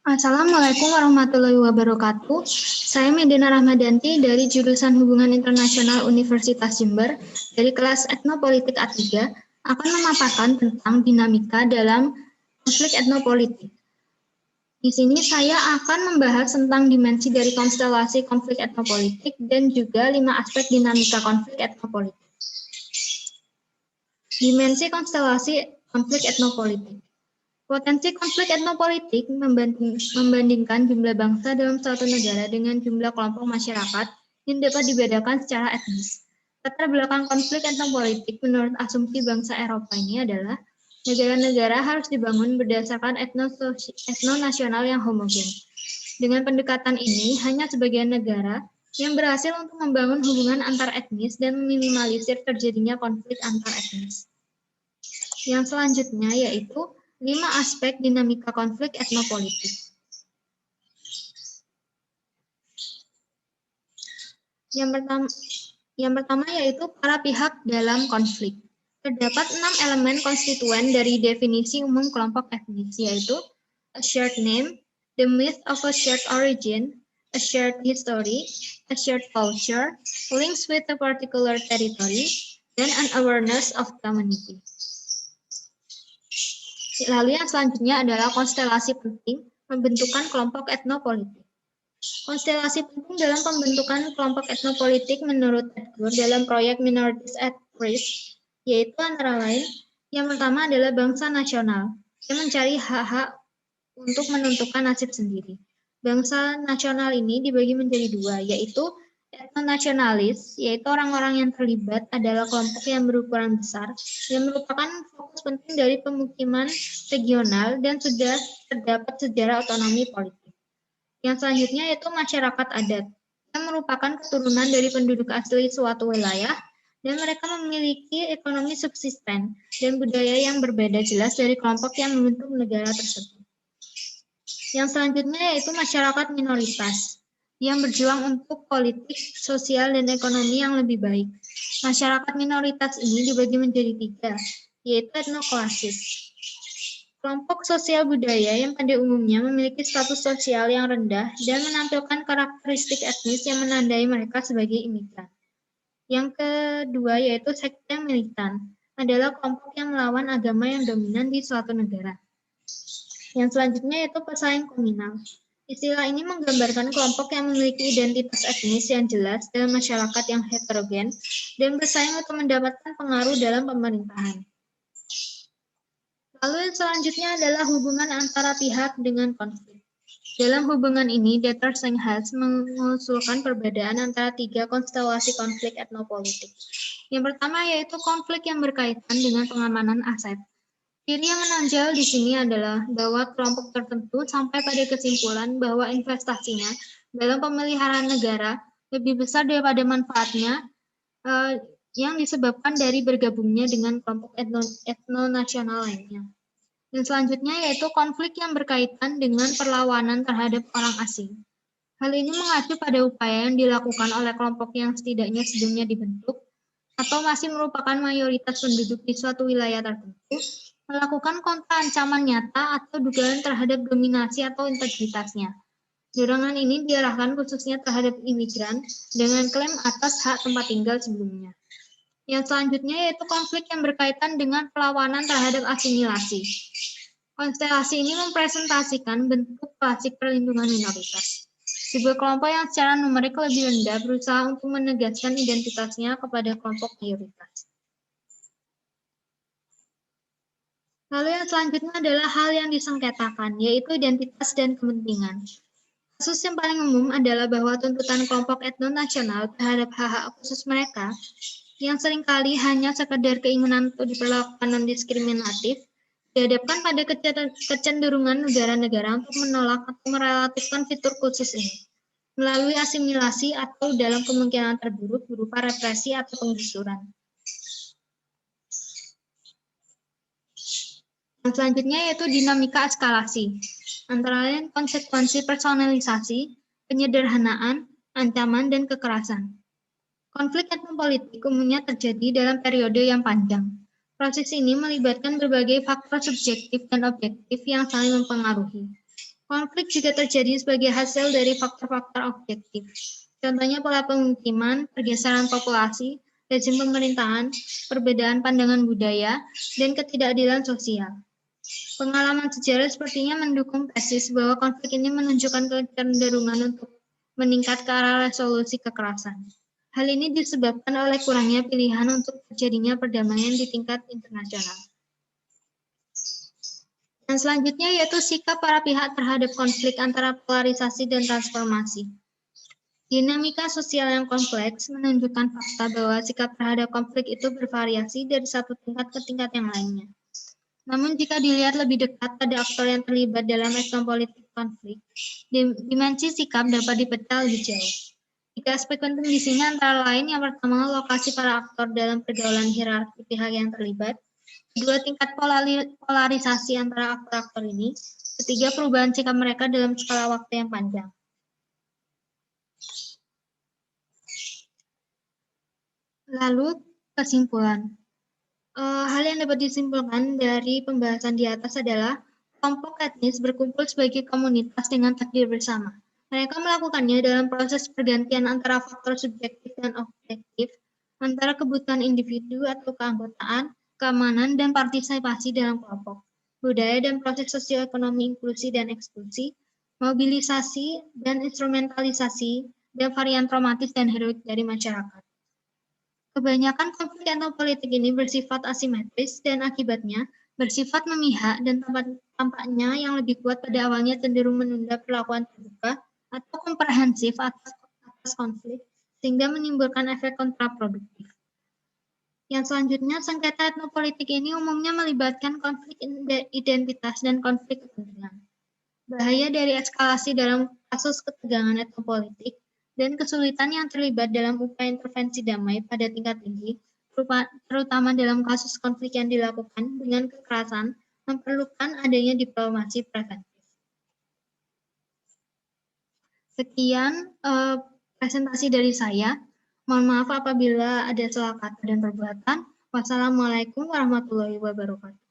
Assalamualaikum warahmatullahi wabarakatuh. Saya Medina Rahmadianti dari jurusan Hubungan Internasional Universitas Jember dari kelas Etnopolitik A3 akan memaparkan tentang dinamika dalam konflik etnopolitik. Di sini saya akan membahas tentang dimensi dari konstelasi konflik etnopolitik dan juga 5 aspek dinamika konflik etnopolitik. Dimensi konstelasi konflik etnopolitik. Potensi konflik etnopolitik membandingkan jumlah bangsa dalam suatu negara dengan jumlah kelompok masyarakat yang dapat dibedakan secara etnis. Latar belakang konflik etnopolitik menurut asumsi bangsa Eropa ini adalah negara-negara harus dibangun berdasarkan etnonasional yang homogen. Dengan pendekatan ini, hanya sebagian negara yang berhasil untuk membangun hubungan antar etnis dan meminimalisir terjadinya konflik antar etnis. Yang selanjutnya yaitu 5 aspek dinamika konflik etnopolitik. Yang pertama yaitu para pihak dalam konflik. Terdapat 6 elemen konstituen dari definisi umum kelompok etnis, yaitu a shared name, the myth of a shared origin, a shared history, a shared culture, links with a particular territory, dan an awareness of community. Lalu yang selanjutnya adalah konstelasi penting pembentukan kelompok etnopolitik. Konstelasi penting dalam pembentukan kelompok etnopolitik menurut Edgar dalam proyek Minorities at Risk, yaitu antara lain, yang pertama adalah bangsa nasional, yang mencari hak-hak untuk menentukan nasib sendiri. Bangsa nasional ini dibagi menjadi 2, yaitu etnonasionalis, yaitu orang-orang yang terlibat adalah kelompok yang berukuran besar, yang merupakan fokus penting dari pemukiman regional dan sudah terdapat sejarah otonomi politik. Yang selanjutnya yaitu masyarakat adat, yang merupakan keturunan dari penduduk asli suatu wilayah, dan mereka memiliki ekonomi subsisten dan budaya yang berbeda jelas dari kelompok yang membentuk negara tersebut. Yang selanjutnya yaitu masyarakat minoritas, yang berjuang untuk politik, sosial, dan ekonomi yang lebih baik. Masyarakat minoritas ini dibagi menjadi 3, yaitu etnoklasis. Kelompok sosial budaya yang pada umumnya memiliki status sosial yang rendah dan menampilkan karakteristik etnis yang menandai mereka sebagai imigran. Yang kedua yaitu sekte militan, adalah kelompok yang melawan agama yang dominan di suatu negara. Yang selanjutnya yaitu pesaing komunal. Istilah ini menggambarkan kelompok yang memiliki identitas etnis yang jelas dalam masyarakat yang heterogen dan bersaing untuk mendapatkan pengaruh dalam pemerintahan. Lalu yang selanjutnya adalah hubungan antara pihak dengan konflik. Dalam hubungan ini, Dieterich mengusulkan perbedaan antara 3 konstelasi konflik etnopolitik. Yang pertama yaitu konflik yang berkaitan dengan pengamanan aset. Ciri yang menonjol di sini adalah bahwa kelompok tertentu sampai pada kesimpulan bahwa investasinya dalam pemeliharaan negara lebih besar daripada manfaatnya yang disebabkan dari bergabungnya dengan kelompok etnonasional lainnya. Dan selanjutnya yaitu konflik yang berkaitan dengan perlawanan terhadap orang asing. Hal ini mengacu pada upaya yang dilakukan oleh kelompok yang setidaknya sebelumnya dibentuk atau masih merupakan mayoritas penduduk di suatu wilayah tertentu, melakukan kontra ancaman nyata atau dugaan terhadap dominasi atau integritasnya. Dorongan ini diarahkan khususnya terhadap imigran dengan klaim atas hak tempat tinggal sebelumnya. Yang selanjutnya yaitu konflik yang berkaitan dengan perlawanan terhadap asimilasi. Konstelasi ini mempresentasikan bentuk klasik perlindungan minoritas. Sebuah kelompok yang secara numerik lebih rendah berusaha untuk menegaskan identitasnya kepada kelompok mayoritas. Lalu yang selanjutnya adalah hal yang disengketakan, yaitu identitas dan kepentingan. Kasus yang paling umum adalah bahwa tuntutan kelompok etnonasional terhadap hak-hak khusus mereka, yang seringkali hanya sekedar keinginan untuk diperlakukan non-diskriminatif, dihadapkan pada kecenderungan negara-negara untuk menolak atau merelatifkan fitur khusus ini, melalui asimilasi atau dalam kemungkinan terburuk berupa represi atau penggusuran. Yang selanjutnya yaitu dinamika eskalasi, antara lain konsekuensi personalisasi, penyederhanaan, ancaman, dan kekerasan. Konflik etnopolitik umumnya terjadi dalam periode yang panjang. Proses ini melibatkan berbagai faktor subjektif dan objektif yang saling mempengaruhi. Konflik juga terjadi sebagai hasil dari faktor-faktor objektif. Contohnya pola pemukiman, pergeseran populasi, rezim pemerintahan, perbedaan pandangan budaya, dan ketidakadilan sosial. Pengalaman sejarah sepertinya mendukung tesis bahwa konflik ini menunjukkan kecenderungan untuk meningkat ke arah resolusi kekerasan. Hal ini disebabkan oleh kurangnya pilihan untuk terjadinya perdamaian di tingkat internasional. Dan selanjutnya yaitu sikap para pihak terhadap konflik antara polarisasi dan transformasi. Dinamika sosial yang kompleks menunjukkan fakta bahwa sikap terhadap konflik itu bervariasi dari satu tingkat ke tingkat yang lainnya. Namun jika dilihat lebih dekat pada aktor yang terlibat dalam etnopolitik konflik, dimensi sikap dapat dipecah lebih jauh. Tiga aspek penting di sini antara lain yang pertama lokasi para aktor dalam pergaulan hierarki pihak yang terlibat, kedua tingkat polarisasi antara aktor-aktor ini, ketiga perubahan sikap mereka dalam skala waktu yang panjang. Lalu kesimpulan. Hal yang dapat disimpulkan dari pembahasan di atas adalah kelompok etnis berkumpul sebagai komunitas dengan takdir bersama. Mereka melakukannya dalam proses pergantian antara faktor subjektif dan objektif, antara kebutuhan individu atau keanggotaan, keamanan, dan partisipasi dalam kelompok, budaya dan proses sosioekonomi inklusi dan eksklusi, mobilisasi dan instrumentalisasi, dan varian traumatis dan heroik dari masyarakat. Kebanyakan konflik etnopolitik ini bersifat asimetris dan akibatnya bersifat memihak dan tampaknya yang lebih kuat pada awalnya cenderung menunda perlakuan terbuka atau komprehensif atas konflik sehingga menimbulkan efek kontraproduktif. Yang selanjutnya, sengketa etnopolitik ini umumnya melibatkan konflik identitas dan konflik kepentingan. Bahaya dari eskalasi dalam kasus ketegangan etnopolitik dan kesulitan yang terlibat dalam upaya intervensi damai pada tingkat tinggi, terutama dalam kasus konflik yang dilakukan dengan kekerasan, memerlukan adanya diplomasi preventif. Sekian presentasi dari saya. Mohon maaf apabila ada salah kata dan perbuatan. Wassalamualaikum warahmatullahi wabarakatuh.